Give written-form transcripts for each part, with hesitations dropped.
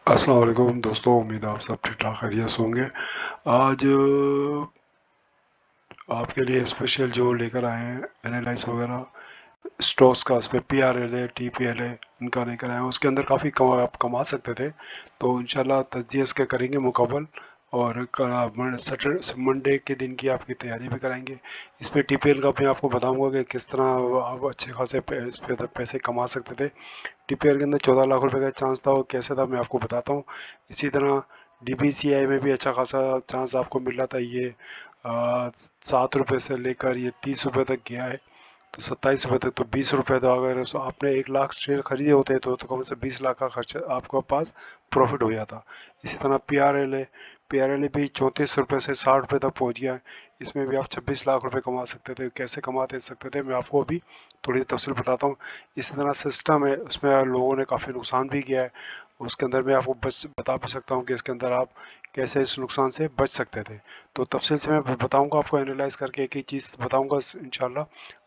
अस्सलाम वालेकुम दोस्तों, उम्मीद है आप सब ठीक ठाक खैरियत से होंगे। आज आपके लिए स्पेशल जो लेकर आए हैं एनालाइज वगैरह स्टॉक्स का, उस पर PRL है, TPL है, इनका लेकर आए हैं। उसके अंदर काफ़ी आप कमा सकते थे, तो इंशाल्लाह तजदिया इसके करेंगे मुकम्मल। और मंडे के दिन की आपकी तैयारी भी कराएंगे। इस पर TPL का मैं आपको बताऊंगा कि किस तरह आप अच्छे खासे इस पे पैसे कमा सकते थे। TPL के अंदर 14 लाख रुपए का चांस था, वो कैसे था मैं आपको बताता हूँ। इसी तरह DBCI में भी अच्छा खासा चांस आपको मिल रहा था। ये 7 रुपये से लेकर ये 30 रुपये तक गया है, तो 27 रुपये तक। तो 20 रुपये, तो अगर आपने 1 लाख शेयर खरीदे होते तो कम से 20 लाख का खर्चा आपके पास प्रॉफिट हो जाता। इसी तरह PRL भी 34 रुपये से 60 रुपये तक पहुंच गया है। इसमें भी आप 26 लाख रुपए कमा सकते थे। कैसे कमाते सकते थे मैं आपको अभी थोड़ी तफसील बताता हूँ। इसी तरह सिस्टम है, उसमें लोगों ने काफ़ी नुकसान भी किया है। उसके अंदर मैं आपको बता भी सकता हूँ कि इसके अंदर आप कैसे इस नुकसान से बच सकते थे। तो तफसील से मैं बताऊंगा आपको, एनालाइज करके एक एक चीज़ बताऊंगा इंशाल्लाह।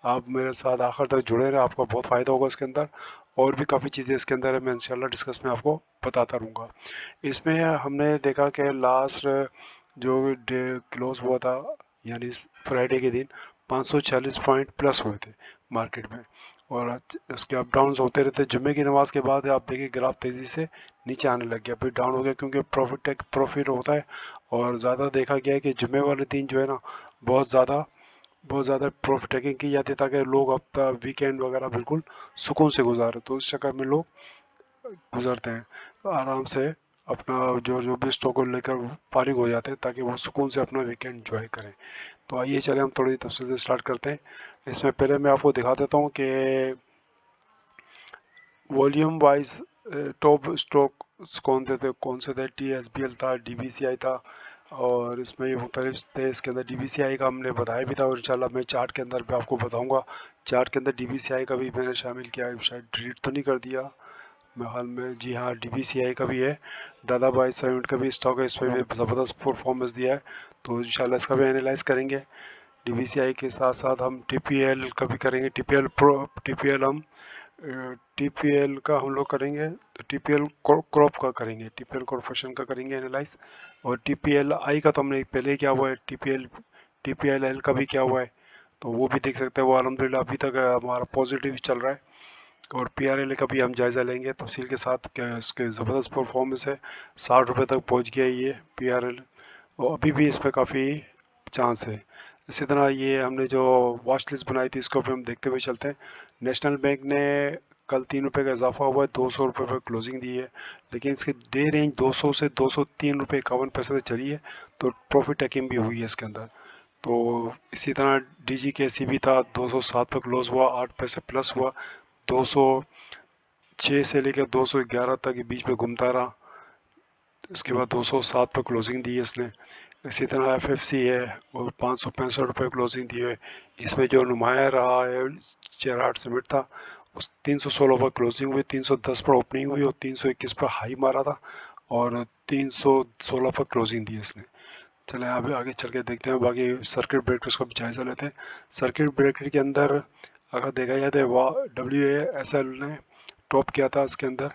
आप मेरे साथ आखिर तक जुड़े रहे, आपको बहुत फ़ायदा होगा इसके अंदर। और भी काफ़ी चीज़ें इसके अंदर है, मैं इंशाल्लाह डिस्कस में आपको बताता रहूँगा। इसमें हमने देखा कि लास्ट जो डे क्लोज हुआ था, यानी फ्राइडे के दिन 540 पॉइंट प्लस हुए थे मार्केट में। और उसके अप डाउन होते रहते। जुम्मे की नमाज के बाद आप देखिए ग्राफ तेज़ी से नीचे आने लग गया, फिर डाउन हो गया, क्योंकि प्रॉफिट होता है। और ज़्यादा देखा गया है कि जुम्मे वाले दिन जो है ना, बहुत ज़्यादा प्रॉफिट टेकिंग की जाती है, ताकि लोग हफ्ता वीकेंड वगैरह बिल्कुल सुकून से गुजारे। तो इस चक्कर में लोग गुजरते हैं, तो आराम से अपना जो जो भी स्टॉक को लेकर फारिग हो जाते हैं, ताकि वो सुकून से अपना वीकेंड एंजॉय करें। तो आइए चले हम थोड़ी तफसील से स्टार्ट करते हैं। इसमें पहले मैं आपको दिखा देता हूँ कि वॉल्यूम वाइज टॉप स्टॉक कौन से थे। TSBL था, DBCI था, और इसमें ये मुख्तलिफ थे। इसके अंदर DBCI का हमने बताया भी था, और इंशाल्लाह मैं चार्ट के अंदर भी आपको बताऊंगा। चार्ट के अंदर DBCI का भी मैंने शामिल किया है, शायद डिलीट तो नहीं कर दिया मेरे ख्याल में। जी हाँ, DBCI का भी है। दादा भाई सीमेंट का भी स्टॉक है, इसमें भी ज़बरदस्त परफॉर्मेंस दिया है। तो इंशाल्लाह इसका भी एनालाइज करेंगे। DBCI के साथ साथ हम TPL का भी करेंगे। TPL का हम लोग करेंगे, तो TPL क्रॉप का करेंगे, TPL कॉरपोरेशन का करेंगे एनालाइज। और TPLI का तो हमने पहले ही किया हुआ है। TPLL का भी किया हुआ है, तो वो भी देख सकते हैं। वो अलहमदिल्ला अभी तक हमारा पॉजिटिव चल रहा है। और PRL का भी हम जायज़ा लेंगे तफसील के साथ, क्या इसके ज़बरदस्त परफॉर्मेंस है। 60 रुपये तक पहुँच गया ये PRL, और अभी भी इस पर काफ़ी चांस है। इसी तरह ये हमने जो वॉच लिस्ट बनाई थी, इसको भी हम देखते हुए चलते हैं। नेशनल बैंक ने कल 3 रुपये का इजाफा हुआ है, 200 रुपये पर क्लोजिंग दी है। लेकिन इसकी डे रेंज 200 से 203 रुपये 51 पैसे तक चली है, तो प्रॉफिट टेकिंग भी हुई है इसके अंदर। तो इसी तरह DGKC भी था, 207 पर क्लोज हुआ, 8 पैसे प्लस हुआ। 206 से लेकर 211 तक के बीच में घूमता रहा। उसके बाद 207 पर क्लोजिंग दी है इसने। इसी तरह FFC है, और 565 रुपये क्लोजिंग दी है। इसमें जो नुमाया रहा है चेराट सीमेंट था, उस 316 पर क्लोजिंग हुई, 310 पर ओपनिंग हुई, और 321 पर हाई मारा था, और 316 पर क्लोजिंग दी इसने। चले अभी आगे चल के देखते हैं, बाकी सर्किट ब्रेकर्स का भी जायज़ा लेते हैं। सर्किट ब्रेकर के अंदर अगर देखा जाए तो WASL ने टॉप किया था इसके अंदर,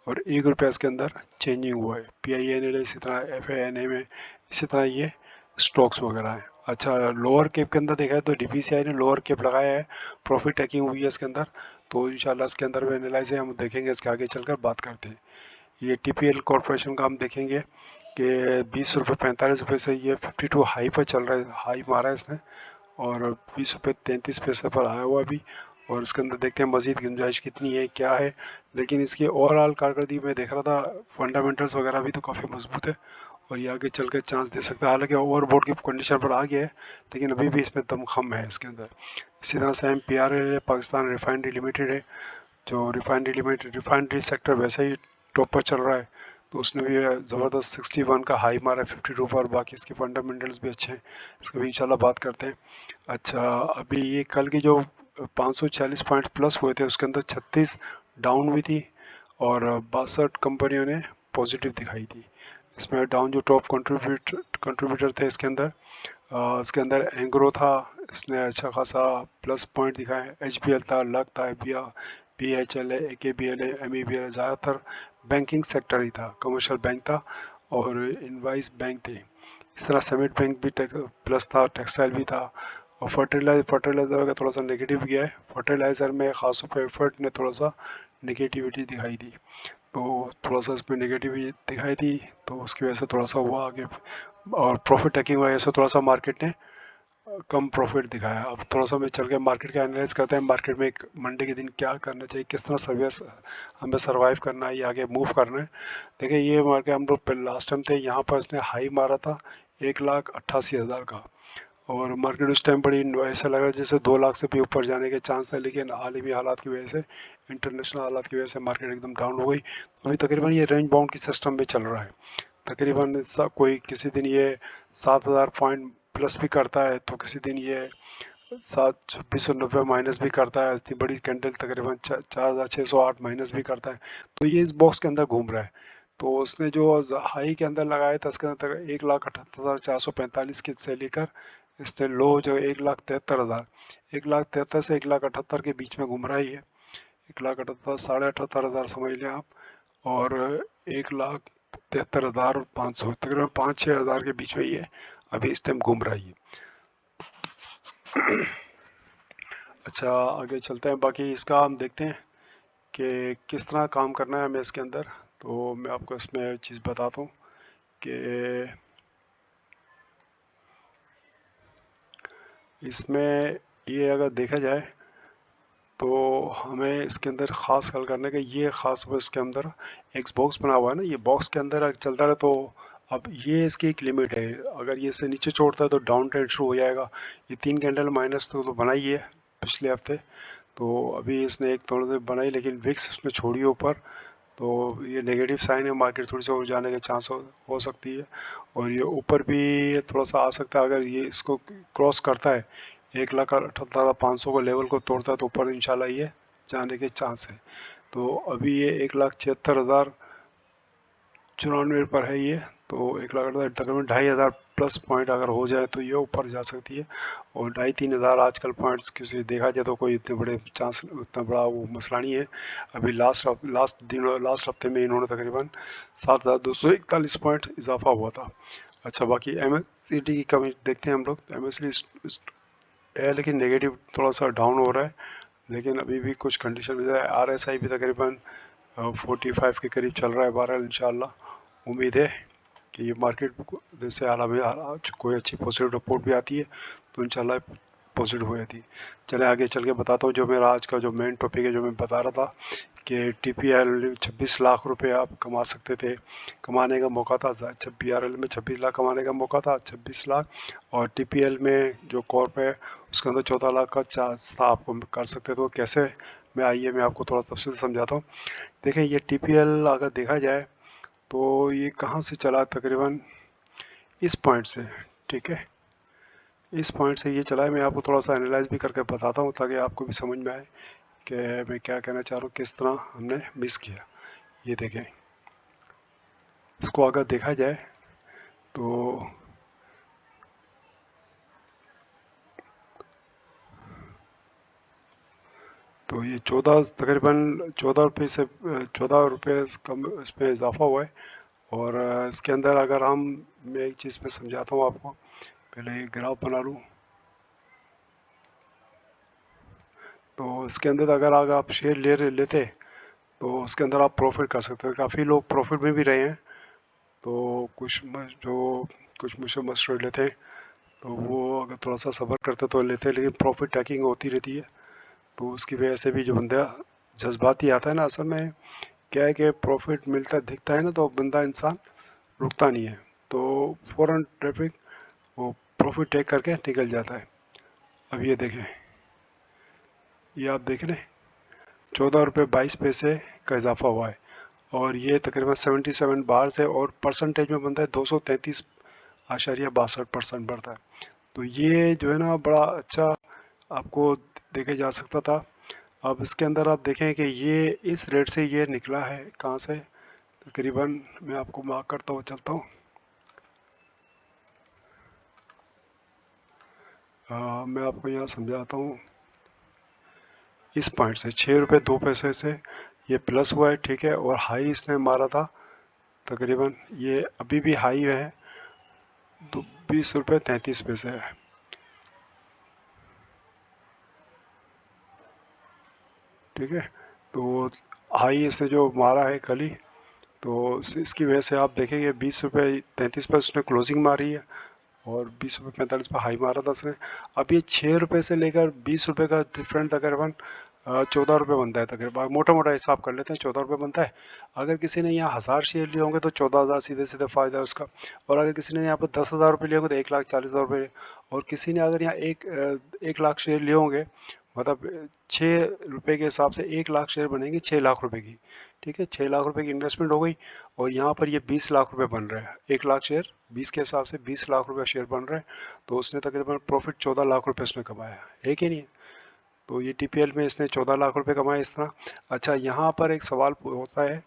और 1 रुपया इसके अंदर चेंजिंग हुआ है। PINL इसी तरह FANA में, इसी तरह ये स्टॉक्स वगैरह है। अच्छा, लोअर कैप के अंदर देखा है तो DBCI ने लोअर कैप लगाया है, प्रॉफिट टेकिंग हुई है इसके अंदर। तो इंशाल्लाह इसके अंदर भी एनालाइज है, हम देखेंगे, इसके आगे चलकर बात करते हैं। ये TPL कॉरपोरेशन का हम देखेंगे कि 20 रुपये 45 रुपये से ये 52 हाई पर चल रहा है, हाई मारा है इसने। और 20 रुपये 33 पैसे पर आया हुआ अभी। और इसके अंदर देखते हैं मजीद गुंजाइश कितनी है, क्या है। लेकिन इसकी ओवरऑल कारकर्दगी में देख रहा था, फंडामेंटल्स वगैरह भी तो काफ़ी मजबूत है, और ये आगे चल के चांस दे सकता है। हालांकि ओवरबोट की कंडीशन पर आ गया है, लेकिन अभी भी इसमें दम खम है इसके अंदर। इसी तरह से PRL है, पाकिस्तान रिफाइनरी लिमिटेड है। जो रिफाइनरी सेक्टर वैसे ही टॉप पर चल रहा है, तो उसने भी ज़बरदस्त 61 का हाई मारा है 52 पर। बाकी इसके फंडामेंटल्स भी अच्छे हैं, इसका भी इंशाल्लाह बात करते हैं। अच्छा, अभी ये कल की जो 546 पॉइंट प्लस हुए थे, उसके अंदर 36 डाउन हुई थी, और 62 कंपनियों ने पॉजिटिव दिखाई थी। इसमें डाउन जो टॉप कंट्रीब्यूटर थे इसके अंदर, इसके अंदर एंग्रो था, इसने अच्छा खासा प्लस पॉइंट दिखाए। HBL था, लक था, BHL है, AKBL है, MEBL है। ज़्यादातर बैंकिंग सेक्टर ही था, कमर्शियल बैंक था और इनवाइस बैंक थे। इस तरह समिट बैंक भी प्लस था, टेक्सटाइल भी था। और फर्टिलाइज़र का थोड़ा सा नेगेटिव गया है। फर्टिलाइज़र में खासतौर पर एफर्ट ने थोड़ा सा नेगेटिविटी दिखाई दी, तो थोड़ा सा इसमें नेगेटिव दिखाई दी, तो उसकी वजह से थोड़ा सा हुआ आगे। और प्रॉफिट टेकिंग वजह से थोड़ा सा मार्केट ने कम प्रॉफिट दिखाया। अब थोड़ा सा मैं चल के मार्केट का एनालाइज करते हैं, मार्केट में एक मंडे के दिन क्या करना चाहिए, किस तरह सर्विस हमें सर्वाइव करना है या आगे मूव करना है। देखिए ये मार्केट हम लोग लास्ट टाइम थे, यहाँ पर इसने हाई मारा था 1,88,000 का, और मार्केट उस टाइम बड़ी ऐसा लग रहा है जैसे 2 लाख से भी ऊपर जाने के चांस है, लेकिन आलमी हालात की वजह से, इंटरनेशनल हालात की वजह से मार्केट एकदम डाउन हो गई। अभी तकरीबन ये रेंज बाउंड की सिस्टम में चल रहा है। तकरीबन कोई किसी दिन ये 7,000 पॉइंट प्लस भी करता है, तो किसी दिन ये 7,2690 माइनस भी करता है। इतनी बड़ी कैंडल तकरीबन 4,608 माइनस भी करता है। तो ये इस बॉक्स के अंदर घूम रहा है। तो उसने जो हाई के अंदर लगाया था उसके अंदर 1,78,445 के से लेकर इसने लो जो 1,73,000, 1,73,000 से 1,78,000 के बीच में घूम रहा है ये। 1,78,000, 78,500 समझ लें आप, और 1,73,500, तकरीबन 5-6 हज़ार के बीच में ये अभी इस टाइम घूम रहा है ये। अच्छा आगे चलते हैं, बाकी इसका हम देखते हैं कि किस तरह काम करना है हमें इसके अंदर। तो मैं आपको इसमें चीज़ बताता हूँ कि इसमें ये अगर देखा जाए तो हमें इसके अंदर ख़ास ख्याल करने का ये ख़ास वो इसके अंदर एक बॉक्स बना हुआ है ना, ये बॉक्स के अंदर अगर चलता रहे तो अब ये इसकी एक लिमिट है। अगर ये इससे नीचे छोड़ता है तो डाउन ट्रेंड शुरू हो जाएगा। ये 3 कैंडल माइनस तो बना ही है पिछले हफ्ते, तो अभी इसने एक थोड़े से बनाई, लेकिन विक्स इसमें छोड़ी ऊपर, तो ये नेगेटिव साइन है, मार्केट थोड़ी सी और जाने के चांस हो सकती है। और ये ऊपर भी थोड़ा सा आ सकता है, अगर ये इसको क्रॉस करता है 1,78,500 को लेवल को तोड़ता है तो ऊपर इंशाल्लाह ये जाने के चांस है। तो अभी ये 1,76,094 पर है ये, तो 1,00,000 तकरीबन 2,500 प्लस पॉइंट अगर हो जाए तो ये ऊपर जा सकती है। और 2,500-3,000 आजकल पॉइंट्स किसी देखा जाए तो कोई इतने बड़े चांस, उतना बड़ा वो मसला नहीं है। अभी लास्ट हफ्ते में इन्होंने तकरीबन 7,241 पॉइंट इजाफा हुआ था। अच्छा बाकी MACD की कमी देखते हैं हम लोग। MACD है लेकिन नेगेटिव थोड़ा सा डाउन हो रहा है, लेकिन अभी भी कुछ कंडीशन में है। RSI भी तकरीबन 45 के करीब चल रहा है बहरहाल। इंशाल्लाह उम्मीद है कि ये मार्केट जैसे हाल में आज कोई अच्छी पॉजिटिव रिपोर्ट भी आती है तो इंशाल्लाह पॉजिटिव हो जाती है। चले आगे चल के बताता हूँ जो मेरा आज का जो मेन टॉपिक है, जो मैं बता रहा था कि TPL 26 लाख रुपए आप कमा सकते थे, कमाने का मौका था। BRL में 26 लाख कमाने का मौका था, 26 लाख। और TPL में जो कॉर्प है उसके अंदर 14 लाख का चांस था, आपको कर सकते थे। तो कैसे, मैं आइए मैं आपको थोड़ा तफसील समझाता हूँ। देखिए ये TPL अगर देखा जाए तो ये कहाँ से चला, तकरीबन इस पॉइंट से, ठीक है, इस पॉइंट से ये चला है। मैं आपको थोड़ा सा एनालाइज भी करके बताता हूँ ताकि आपको भी समझ में आए कि मैं क्या कहना चाह रहा हूँ, किस तरह हमने मिस किया। ये देखें, इसको अगर देखा जाए तो ये 14 तकरीबन 14 रुपये से 14 रुपये कम इस पर इजाफा हुआ है। और इसके अंदर अगर मैं एक चीज़ पे समझाता हूँ आपको, पहले एक ग्राफ बना लूँ। तो इसके अंदर अगर आप शेयर लेते तो उसके अंदर आप प्रॉफिट कर सकते हैं। काफ़ी लोग प्रॉफिट में भी रहे हैं, तो कुछ मुझसे मशवरे लेते हैं तो वो अगर थोड़ा सा सब्र करते तो लेते हैं, लेकिन प्रॉफिट टैकिंग होती रहती है। तो उसकी वजह से भी जो बंदा जज्बाती आता है ना, असल में क्या है कि प्रॉफिट मिलता दिखता है ना तो बंदा इंसान रुकता नहीं है, तो फ़ौरन ट्रैफिक वो प्रॉफिट टेक करके निकल जाता है। अब ये देखें, ये आप देख रहे हैं 14 रुपये 22 पैसे का इजाफा हुआ है, और ये तकरीबन 77 बार से, और परसेंटेज में बनता है 233.62% बढ़ता है। तो ये जो है ना बड़ा अच्छा आपको देखे जा सकता था। अब इसके अंदर आप देखें कि ये इस रेट से ये निकला है कहाँ से, तकरीबन मैं आपको मार्क करता हुआ चलता हूँ। मैं आपको यहाँ समझाता हूँ। इस पॉइंट से 6 रुपये 2 पैसे से ये प्लस हुआ है, ठीक है, और हाई इसने मारा था तकरीबन, ये अभी भी हाई है, तो 20 रुपये 33 पैसे है, ठीक है। तो हाई इसने जो मारा है कल ही, तो इसकी वजह से आप देखेंगे 20 रुपये 33 पैसे उसने क्लोजिंग मारी है, और 20 रुपये 45 पे हाई मारा था उसने। अब ये 6 रुपये से लेकर 20 रुपये का डिफरेंट तकरीबन 14 रुपये बनता है तकरीबन, मोटा मोटा हिसाब कर लेते हैं 14 रुपये बनता है। अगर किसी ने यहाँ 1000 शेयर लिए होंगे तो 14,000 सीधे सीधे फायदा है उसका। और अगर किसी ने यहाँ पर 10,000 रुपये लिए होंगे तो 1,40,000 रुपये। और किसी ने अगर यहाँ 1 लाख शेयर लिए होंगे, मतलब 6 रुपये के हिसाब से 1 लाख शेयर बनेंगे 6 लाख रुपये की, ठीक है। 6 लाख रुपये की इन्वेस्टमेंट हो गई, और यहाँ पर ये 20 लाख रुपये बन रहे हैं। 1 लाख शेयर 20 के हिसाब से 20 लाख रुपये शेयर बन रहे हैं, तो उसने तकरीबन प्रॉफिट 14 लाख रुपये उसने कमाया है कि नहीं है। तो ये टीपीएल में इसने 14 लाख रुपये कमाए इस तरह। अच्छा, यहाँ पर एक सवाल होता है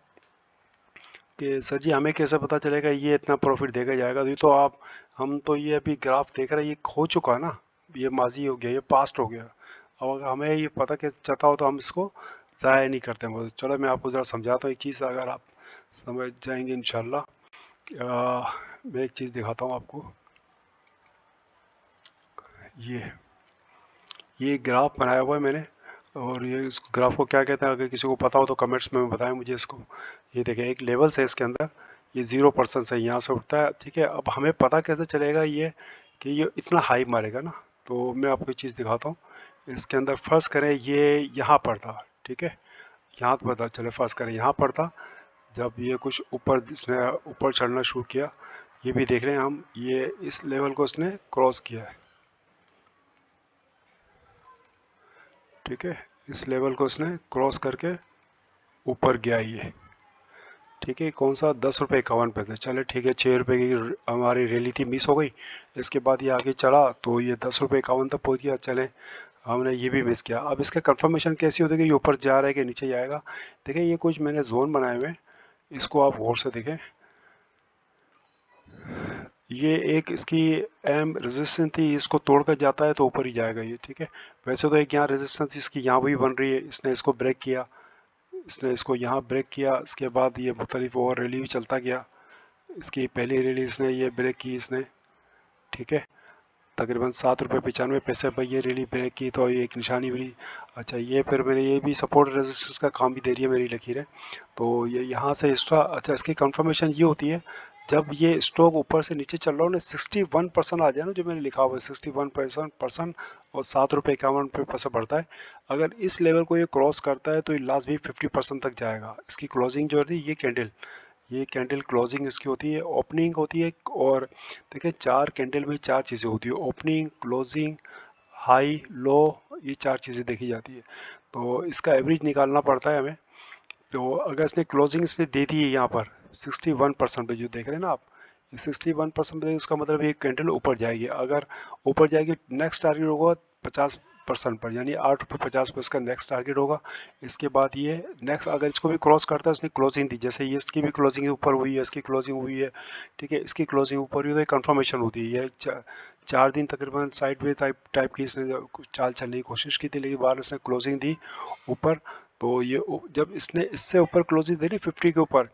कि सर जी हमें कैसे पता चलेगा ये इतना प्रॉफिट देगा जाएगा। तो ये तो आप, हम तो ये अभी ग्राफ देख रहे हैं, ये हो चुका है ना, ये माजी हो गया, ये पास्ट हो गया। अब अगर हमें ये पता के चलता हो तो हम इसको ज़ाया नहीं करते हैं। चलो मैं आपको ज़रा समझाता हूँ एक चीज़, अगर आप समझ जाएंगे इंशाल्लाह। मैं एक चीज़ दिखाता हूँ आपको। ये ग्राफ बनाया हुआ है मैंने, और ये इस ग्राफ को क्या कहते हैं, अगर किसी को पता हो तो कमेंट्स में बताएं मुझे इसको। ये देखें, एक लेवल्स है इसके अंदर, ये 0% से यहाँ से उठता है, ठीक है। अब हमें पता कैसे चलेगा ये कि ये इतना हाई मारेगा ना, तो मैं आपको एक चीज़ दिखाता हूँ। इसके अंदर फर्स्ट करें, ये यहाँ पर था, ठीक है, यहाँ तो पता चले, फर्स्ट करें यहाँ पर था, जब ये कुछ ऊपर इसने ऊपर चढ़ना शुरू किया, ये भी देख रहे हैं हम, ये इस लेवल को इसने क्रॉस किया है, ठीक है। इस लेवल को इसने क्रॉस करके ऊपर गया ये, ठीक है। कौन सा, 10 रुपये 51 पैसे, चले ठीक है। 6 रुपये की हमारी रैली थी, मिस हो गई। इसके बाद ये आगे चढ़ा तो ये 10 रुपये 51 तक पहुंच गया, चले हमने ये भी मिस किया। अब इसका कंफर्मेशन कैसी होती है कि ये ऊपर जा रहा है कि नीचे जाएगा। देखिए ये कुछ मैंने जोन बनाए हुए हैं, इसको आप गौर से देखें। ये एक इसकी एम रेजिस्टेंस थी, इसको तोड़कर जाता है तो ऊपर ही जाएगा ये, ठीक है। वैसे तो एक यहाँ रेजिस्टेंस इसकी यहाँ भी बन रही है, इसने इसको ब्रेक किया, इसने इसको यहाँ ब्रेक किया, इसके बाद ये मुख्तलिफ और रैली भी चलता गया। इसकी पहली रैली इसने ये ब्रेक की इसने, ठीक है, तकरीबन 7 रुपये 95 पैसे पर ये रैली ब्रेक की, तो ये एक निशानी मिली। अच्छा, ये फिर मैंने ये भी सपोर्ट रेजिस्टेंस का काम भी दे रही है मेरी लकीरें। तो ये यहाँ से एक्स्ट्रा, अच्छा इसकी कंफर्मेशन ये होती है जब ये स्टॉक ऊपर से नीचे चल रहा हो ना, 61% आ जाए ना, जो मैंने लिखा हुआ है 61% और 7 रुपये 51 पैसे बढ़ता है। अगर इस लेवल को ये क्रॉस करता है तो ये लास्ट भी 50% तक जाएगा। इसकी क्लोजिंग जो है, ये कैंडल क्लोजिंग इसकी होती है, ओपनिंग होती है, और देखिए 4 कैंडल में 4 चीज़ें होती है, ओपनिंग, क्लोजिंग, हाई, लो, ये 4 चीज़ें देखी जाती है। तो इसका एवरेज निकालना पड़ता है हमें। तो अगर इसने क्लोजिंग इसने दे दी है यहाँ पर 61% पे, जो देख रहे हैं ना आप, ये 61% पे, इसका मतलब ये कैंडल ऊपर जाएगी। अगर ऊपर जाएगी, नेक्स्ट टारगेट होगा 50% पर, यानी 8 रुपये 50 पर इसका नेक्स्ट टारगेट होगा। इसके बाद ये नेक्स्ट अगर इसको भी क्रॉस करता है, उसने क्लोजिंग दी, जैसे ये इसकी भी क्लोजिंग ऊपर हुई है, इसकी क्लोजिंग हुई है, ठीक है, इसकी क्लोजिंग ऊपर हुई, तो ये कन्फर्मेशन होती है। ये 4 दिन तकरीबन साइड वे टाइप की इसने चाल चलने की कोशिश की थी, लेकिन बाद इसने क्लोजिंग दी ऊपर। तो ये जब इसने इससे ऊपर क्लोजिंग दे दी 50 के ऊपर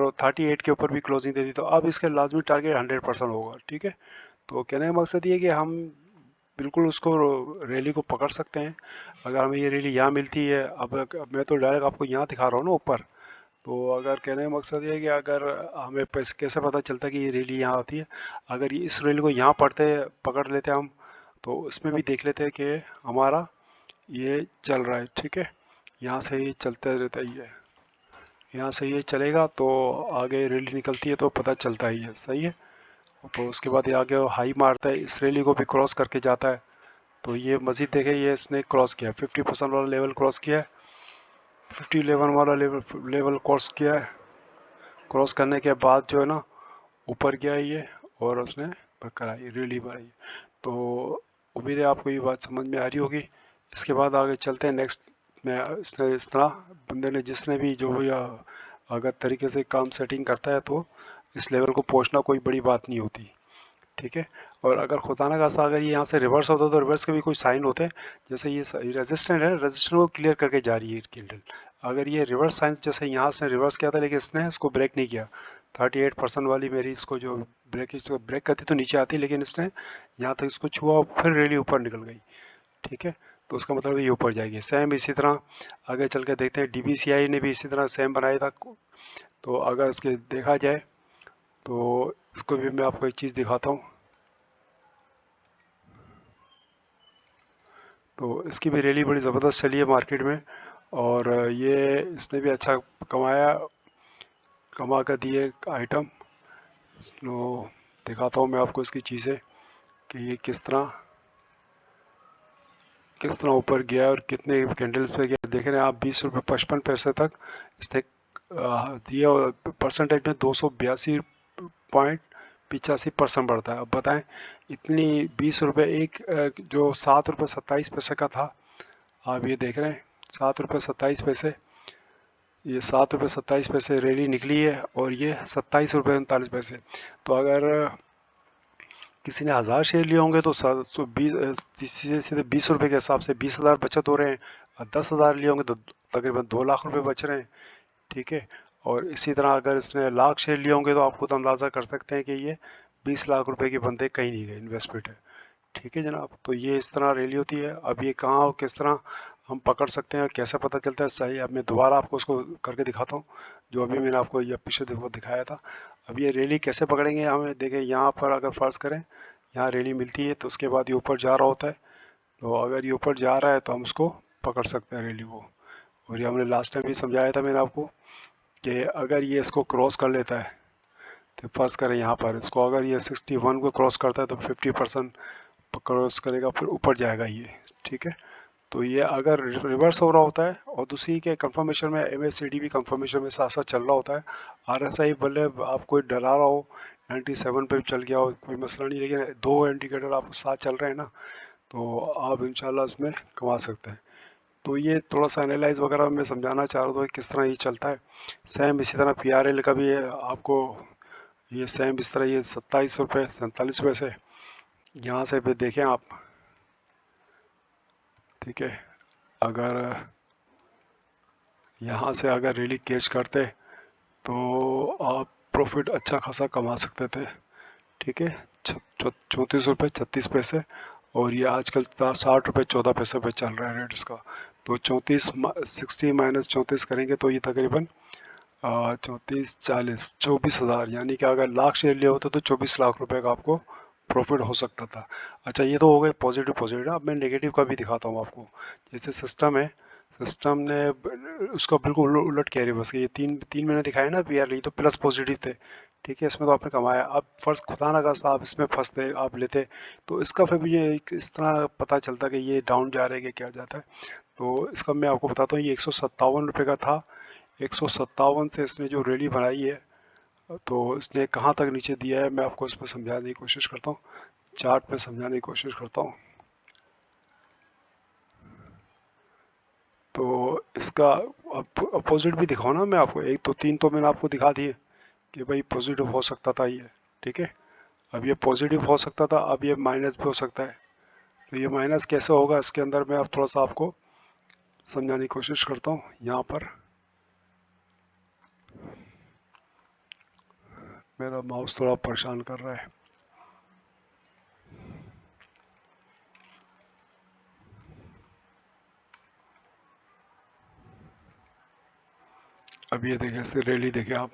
और 38 के ऊपर भी क्लोजिंग दे दी, तो अब इसका लाजमी टारगेट 100% होगा, ठीक है। तो कहने का मकसद ये है कि हम बिल्कुल उसको रैली को पकड़ सकते हैं। अगर हमें ये रैली यहाँ मिलती है, अब मैं तो डायरेक्ट आपको यहाँ दिखा रहा हूँ ना ऊपर। तो अगर कहने का मकसद ये है कि अगर हमें कैसे पता चलता है कि ये रैली यहाँ आती है, अगर इस रैली को यहाँ पकड़ लेते हैं हम, तो इसमें भी देख लेते हैं कि हमारा ये चल रहा है, ठीक है। यहाँ से ये चलता रहता ही है, यहाँ से ये चलेगा तो आगे रैली निकलती है तो पता चलता ही है, सही है। तो उसके बाद ये आगे हाई मारता है, इस रैली को भी क्रॉस करके जाता है। तो ये मज़ीद देखें, ये इसने क्रॉस किया, 50% वाला लेवल क्रॉस किया है, 50 लेवल वाला लेवल क्रॉस किया है। क्रॉस करने के बाद जो है ना, ऊपर गया है ये, और उसने कराई रैली बनाई। तो उम्मीद है आपको ये बात समझ में आ रही होगी। इसके बाद आगे चलते हैं नेक्स्ट में। इसने इस तरह बंदे ने, जिसने भी जो भी अगर तरीके से काम सेटिंग करता है, तो इस लेवल को पहुंचना कोई बड़ी बात नहीं होती, ठीक है। और अगर खुदा ना खास्ता अगर ये यहाँ से रिवर्स होता तो रिवर्स के भी कुछ साइन होते हैं, जैसे ये रेजिस्टेंट है, रेजिस्टेंट को क्लियर करके जा रही है कैंडल। अगर ये रिवर्स साइन जैसे यहाँ से रिवर्स किया था लेकिन इसने इसको ब्रेक नहीं किया, 38% वाली मेरी इसको जो ब्रेक करती तो नीचे आती, लेकिन इसने यहाँ तक इसको छुआ और फिर रैली ऊपर निकल गई। ठीक है, तो उसका मतलब ये ऊपर जाएगी। सेम इसी तरह आगे चल के देखते हैं, DBCI ने भी इसी तरह सेम बनाया था। तो अगर इसके देखा जाए तो इसको भी मैं आपको एक चीज़ दिखाता हूँ। तो इसकी भी रैली बड़ी ज़बरदस्त चली है मार्केट में, और ये इसने भी अच्छा कमा कर दिए आइटम। तो दिखाता हूँ मैं आपको इसकी चीज़ें कि ये किस तरह ऊपर गया और कितने कैंडल्स पे गया। देख रहे हैं आप, 20 रुपये 55 पैसे तक इसने दिया, और परसेंटेज में 282.85% बढ़ता है। अब बताएं, इतनी 20 रुपये जो 7 रुपये 27 पैसे का था, आप ये देख रहे हैं 7 रुपये 27 पैसे, ये 7 रुपये 27 पैसे रैली निकली है, और ये 27 रुपये 39 पैसे। तो अगर किसी ने 1000 शेयर लिए होंगे तो 20 सीधे 20 रुपये के हिसाब से 20,000 बचत हो रहे हैं, और 10,000 लिए होंगे तो तकरीबन 2 लाख रुपए बच रहे हैं। ठीक है, और इसी तरह अगर इसने लाख शेयर लिए होंगे तो आप खुद अंदाज़ा कर सकते हैं कि ये 20 लाख रुपए के बंदे कहीं नहीं गए, इन्वेस्टमेंट है। ठीक है जनाब, तो ये इस तरह रैली होती है। अब ये कहाँ और किस तरह हम पकड़ सकते हैं, कैसे पता चलता है सही, अब मैं दोबारा आपको उसको करके दिखाता हूँ, जो अभी मैंने आपको ये पीछे देखो दिखाया था। अब ये रैली कैसे पकड़ेंगे, हमें देखें यहाँ पर अगर फ़र्ज़ करें यहाँ रैली मिलती है, तो उसके बाद ये ऊपर जा रहा होता है। तो अगर ये ऊपर जा रहा है तो हम उसको पकड़ सकते हैं रैली को। और ये हमने लास्ट टाइम भी समझाया था मैंने आपको कि अगर ये इसको क्रॉस कर लेता है, तो फर्स्ट करें यहाँ पर इसको, अगर ये 61 को क्रॉस करता है तो 50% क्रॉस करेगा, फिर ऊपर जाएगा ये। ठीक है, तो ये अगर रिवर्स हो रहा होता है, और दूसरी के कंफर्मेशन में MACD भी कंफर्मेशन में साथ साथ चल रहा होता है, RSI भले आप कोई डरा रहा हो 97 पे चल गया हो, कोई मसला नहीं, लेकिन दो इंडिकेटर आप साथ चल रहे हैं ना, तो आप इंशाल्लाह इसमें कमा सकते हैं। तो ये थोड़ा सा एनालाइज वगैरह मैं समझाना चाह रहा था कि किस तरह ये चलता है। सेम इसी तरह PRL का भी है आपको, ये सेम इस तरह, ये 27 रुपये 47 पैसे यहाँ से भी देखें आप। ठीक है, अगर यहाँ से अगर रैली कैच करते तो आप प्रॉफिट अच्छा खासा कमा सकते थे। ठीक है, 34 रुपये 36 पैसे, और ये आजकल 60 रुपये 14 पैसे पे चल रहा है रेट इसका। तो 60 - 34 करेंगे तो ये तकरीबन 34 40 24,000, यानी कि अगर लाख शेयर लिए होते तो 24 लाख रुपए का आपको प्रॉफिट हो सकता था। अच्छा, ये तो हो गए पॉजिटिव पॉजिटिव। अब मैं नेगेटिव का भी दिखाता हूँ आपको। जैसे सिस्टम है, सिस्टम ने उसका बिल्कुल उलट कह रही है, बस ये तीन तीन महीने दिखाए ना PR, ये तो प्लस पॉजिटिव थे। ठीक है, इसमें तो आपने कमाया। अब फर्स्ट खुदा ना खास्ता आप इसमें फंसते आप लेते, तो इसका फिर भी ये इस तरह पता चलता कि ये डाउन जा रहा है कि क्या जाता है। तो इसका मैं आपको बताता हूँ, ये 157 रुपये का था। 157 से इसने जो रैली बनाई है, तो इसने कहाँ तक नीचे दिया है मैं आपको इस पर समझाने की कोशिश करता हूँ, चार्ट पे समझाने की कोशिश करता हूँ। तो इसका अपोजिट भी दिखाओ ना मैं आपको, एक तो तीन तो मैंने आपको दिखा दिए कि भाई पॉजिटिव हो सकता था ये। ठीक है, अब ये पॉजिटिव हो सकता था, अब ये माइनस भी हो सकता है। तो ये माइनस कैसे होगा, इसके अंदर मैं अब थोड़ा सा आपको समझाने की कोशिश करता हूँ। यहाँ पर मेरा माउस थोड़ा परेशान कर रहा है। अब ये देखें, इसकी रैली देखें आप,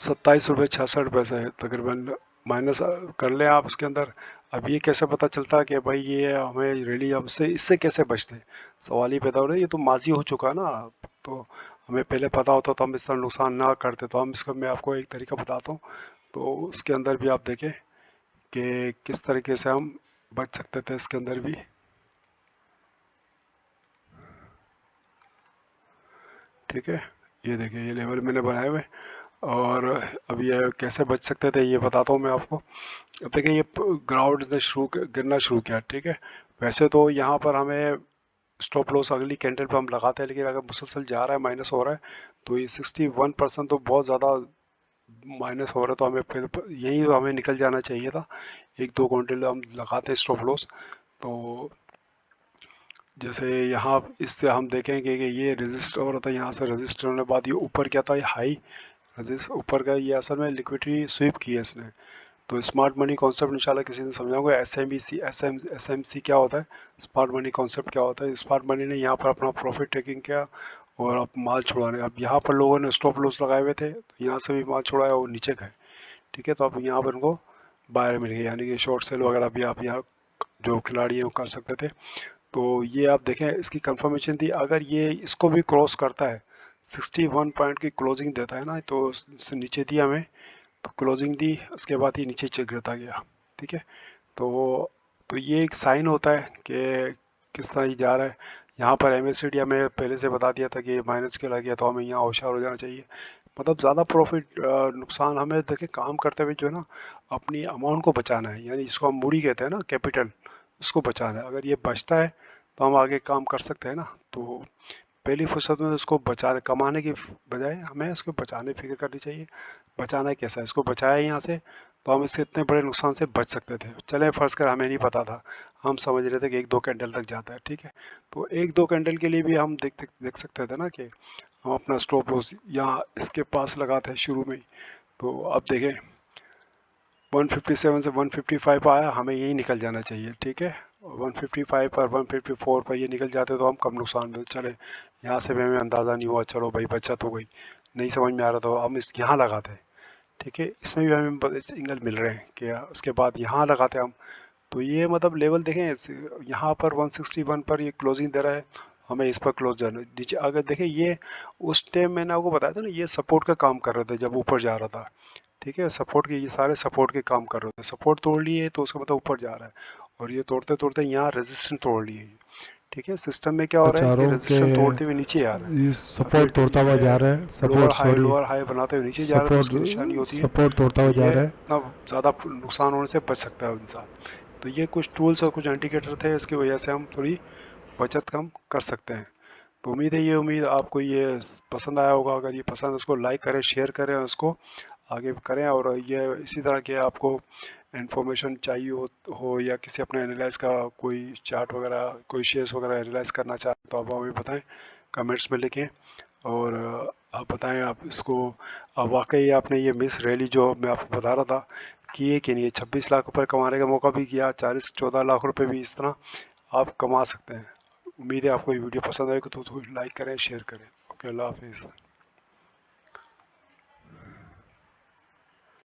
27 रुपये 66 पैसे है तकरीबन, माइनस कर लें आप उसके अंदर। अब ये कैसे पता चलता कि भाई ये हमें रैली, हमसे इससे कैसे बचते, सवाल ही पैदा हो रहा है। ये तो माजी हो चुका ना, तो हमें पहले पता होता तो हम इस तरह नुकसान ना करते। तो हम इसका, मैं आपको एक तरीका बताता हूँ, तो उसके अंदर भी आप देखें कि किस तरीके से हम बच सकते थे इसके अंदर भी। ठीक है, ये देखिए ये लेवल मैंने बनाए हुए, और अब ये कैसे बच सकते थे ये बताता हूँ मैं आपको। अब देखिए ये ग्राउंड ने गिरना शुरू किया। ठीक है, वैसे तो यहाँ पर हमें स्टॉप लॉस अगली कैंडल पे हम लगाते हैं, लेकिन अगर मुसलसल जा रहा है माइनस हो रहा है, तो ये 61% तो बहुत ज़्यादा माइनस हो रहा है, तो हमें फिर यही हमें निकल जाना चाहिए था। एक दो क्विंटल हम लगाते हैं स्टॉप लॉस। तो जैसे यहाँ इससे हम देखेंगे कि ये रजिस्टर हो रहा था, यहाँ से रजिस्टर होने के बाद ये ऊपर क्या था, ये हाई रजिस्टर ऊपर का, ये असल में लिक्विडिटी स्वीप की है इसने। तो स्मार्ट मनी कॉन्सेप्ट इंशाल्लाह किसी दिन समझाऊंगा। एस एम सी क्या होता है, स्मार्ट मनी कॉन्सेप्ट क्या होता है। स्मार्ट मनी ने यहाँ पर अपना प्रॉफिट टेकिंग किया और अब माल छुड़ाने, अब यहाँ पर लोगों ने स्टॉप लॉस लगाए हुए थे, तो यहाँ से भी माल छुड़ाया और नीचे गए। ठीक है, तो अब यहाँ पर उनको बायर मिल गई, यानी कि शॉर्ट सेल वगैरह भी आप यहाँ जो खिलाड़ी हैं वो कर सकते थे। तो ये आप देखें, इसकी कंफर्मेशन थी, अगर ये इसको भी क्रॉस करता है, 61 पॉइंट की क्लोजिंग देता है ना, तो इससे नीचे दिया हमें, तो क्लोजिंग दी, उसके बाद ये नीचे गिरता गया। ठीक है, तो ये एक साइन होता है कि किस तरह ये जा रहा है। यहाँ पर एमएससीडी हमें पहले से बता दिया था कि माइनस के लग गया, तो हमें यहाँ होशियार हो जाना चाहिए। मतलब ज़्यादा प्रॉफिट नुकसान हमें देखे काम करते हुए जो है ना, अपनी अमाउंट को बचाना है, यानी इसको हम मूड़ी कहते हैं ना, कैपिटल, उसको बचाना है। अगर ये बचता है तो हम आगे काम कर सकते हैं ना। तो पहली फुर्सत में उसको बचाने कमाने की बजाय हमें इसको बचाने की फिक्र करनी चाहिए। बचाना है कैसा, इसको बचाया यहाँ से तो हम इसके इतने बड़े नुकसान से बच सकते थे। चले फर्ज कर हमें नहीं पता था, हम समझ रहे थे कि 1-2 कैंडल तक जाता है। ठीक है, तो 1-2 कैंडल के लिए भी हम देख सकते थे ना कि हम अपना स्टॉप लॉस यहाँ इसके पास लगाते हैं शुरू में ही। तो अब देखें 157 से 155 आया, हमें यही निकल जाना चाहिए। ठीक है, 155 पर 154 पर ये निकल जाते तो हम कम नुकसान में चले। यहाँ से भी हमें अंदाज़ा नहीं हुआ, चलो भाई बचत हो गई, नहीं समझ में आ रहा था हम इस यहाँ लगाते हैं। ठीक है, इसमें भी हमें सिग्नल मिल रहे हैं कि उसके बाद यहाँ लगाते हैं हम। तो ये मतलब लेवल देखें, यहाँ पर 161 पर ये क्लोजिंग दे रहा है, हमें इस पर क्लोज जाना है। नीचे अगर देखें, ये उस टाइम मैंने आपको बताया था ना, ये सपोर्ट का काम कर रहे थे जब ऊपर जा रहा था। ठीक है, सपोर्ट के, ये सारे सपोर्ट के काम कर रहे थे, सपोर्ट तोड़ लिए तो उसका मतलब ऊपर जा रहा है, और ये तोड़ते तोड़ते यहाँ रेजिस्टेंस तोड़ लिए। ठीक है, सिस्टम में क्या हो रहा है चाह रहा कि हूँ रेजिस्टेंस तोड़ते हुए नीचे आ रहा है, कि ये और फिर सपोर्ट तोड़ता हुआ ये जा रहा है, सपोर्ट सॉरी, लोअर हाई बनाते हुए नीचे जा रहा है, तो सपोर्ट उसकी निशानी होती है। सपोर्ट तोड़ता तो हुआ जा ये रहा है। इतना ज़्यादा नुकसान होने से बच सकता है इंसान। तो ये कुछ टूल्स और कुछ इंडिकेटर थे, इसकी वजह से हम थोड़ी बचत कम कर सकते हैं। तो उम्मीद आपको ये पसंद आया होगा। अगर ये पसंद है उसको लाइक करें, शेयर करें, उसको आगे करें। और ये इसी तरह के आपको इन्फॉर्मेशन चाहिए हो या किसी अपने एनालाइज का कोई चार्ट वगैरह, कोई शेयर्स वगैरह एनालाइज करना चाहते तो आप हमें बताएं, कमेंट्स में लिखें। और आप बताएं, आप इसको वाकई आपने ये मिस रैली जो मैं आपको बता रहा था किए कि नहीं, 26 लाख रुपए कमाने का मौका भी किया, 40-14 लाख रुपए भी इस तरह आप कमा सकते हैं। उम्मीद है आपको ये वीडियो पसंद आएगी, तो लाइक करें, शेयर करें। ओके, अल्लाह हाफिज़।